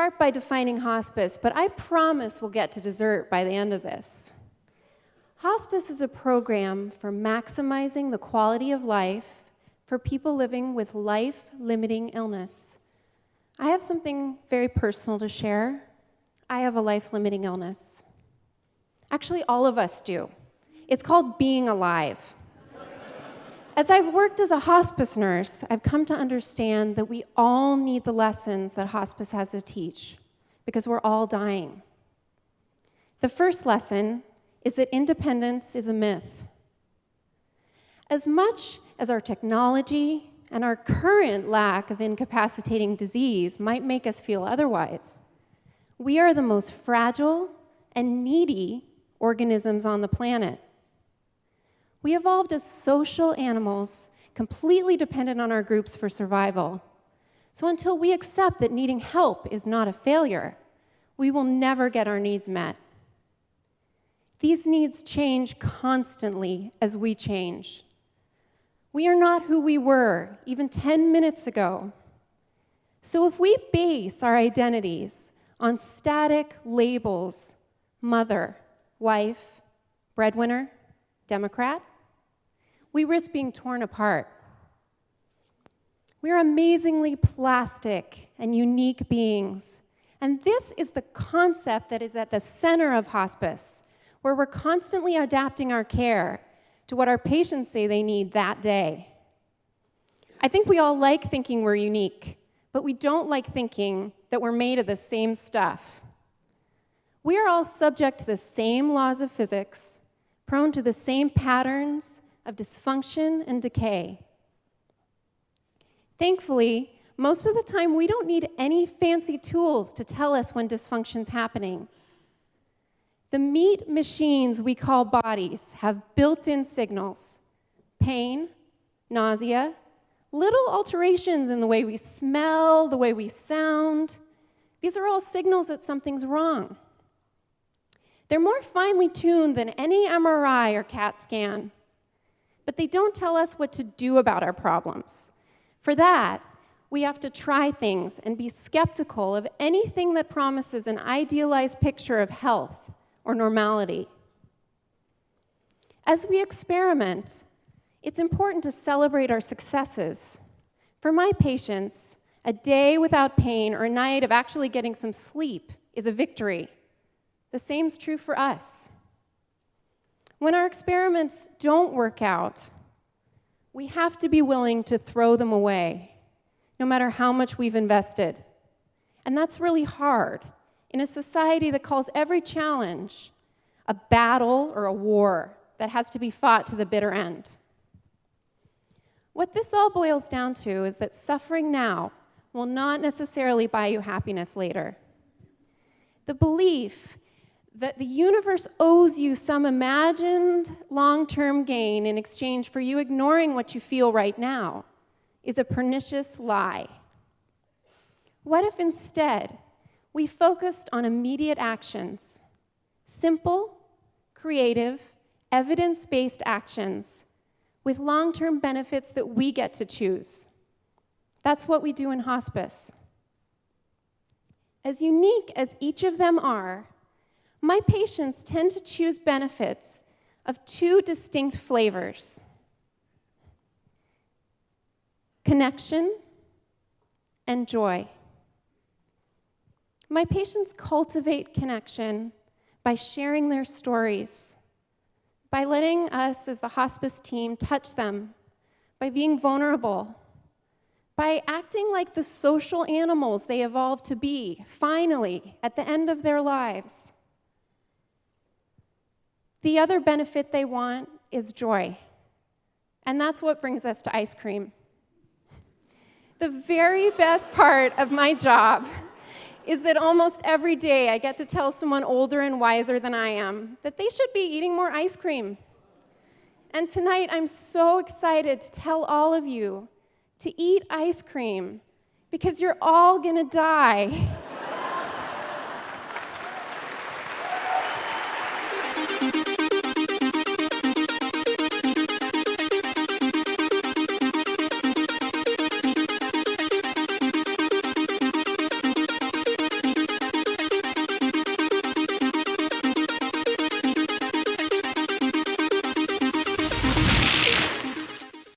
start by defining hospice, but I promise we'll get to dessert by the end of this. Hospice is a program for maximizing the quality of life for people living with life-limiting illness. I have something very personal to share. I have a life-limiting illness. Actually, all of us do. It's called being alive. As I've worked as a hospice nurse, I've come to understand that we all need the lessons that hospice has to teach, because we're all dying. The first lesson is that independence is a myth. As much as our technology and our current lack of incapacitating disease might make us feel otherwise, we are the most fragile and needy organisms on the planet. We evolved as social animals, completely dependent on our groups for survival. So until we accept that needing help is not a failure, we will never get our needs met. These needs change constantly as we change. We are not who we were even 10 minutes ago. So if we base our identities on static labels, mother, wife, breadwinner, Democrat, we risk being torn apart. We are amazingly plastic and unique beings. And this is the concept that is at the center of hospice, where we're constantly adapting our care to what our patients say they need that day. I think we all like thinking we're unique, but we don't like thinking that we're made of the same stuff. We are all subject to the same laws of physics, prone to the same patterns of dysfunction and decay. Thankfully, most of the time we don't need any fancy tools to tell us when dysfunction's happening. The meat machines we call bodies have built-in signals: pain, nausea, little alterations in the way we smell, the way we sound. These are all signals that something's wrong. They're more finely tuned than any MRI or CAT scan, but they don't tell us what to do about our problems. For that, we have to try things and be skeptical of anything that promises an idealized picture of health or normality. As we experiment, it's important to celebrate our successes. For my patients, a day without pain or a night of actually getting some sleep is a victory. The same's true for us. When our experiments don't work out, we have to be willing to throw them away, no matter how much we've invested. And that's really hard in a society that calls every challenge a battle or a war that has to be fought to the bitter end. What this all boils down to is that suffering now will not necessarily buy you happiness later. The belief that the universe owes you some imagined long-term gain in exchange for you ignoring what you feel right now is a pernicious lie. What if instead we focused on immediate actions, simple, creative, evidence-based actions with long-term benefits that we get to choose? That's what we do in hospice. As unique as each of them are, my patients tend to choose benefits of two distinct flavors: connection and joy. My patients cultivate connection by sharing their stories, by letting us as the hospice team touch them, by being vulnerable, by acting like the social animals they evolved to be, finally, at the end of their lives. The other benefit they want is joy, and that's what brings us to ice cream. The very best part of my job is that almost every day I get to tell someone older and wiser than I am that they should be eating more ice cream. And tonight I'm so excited to tell all of you to eat ice cream, because you're all gonna die.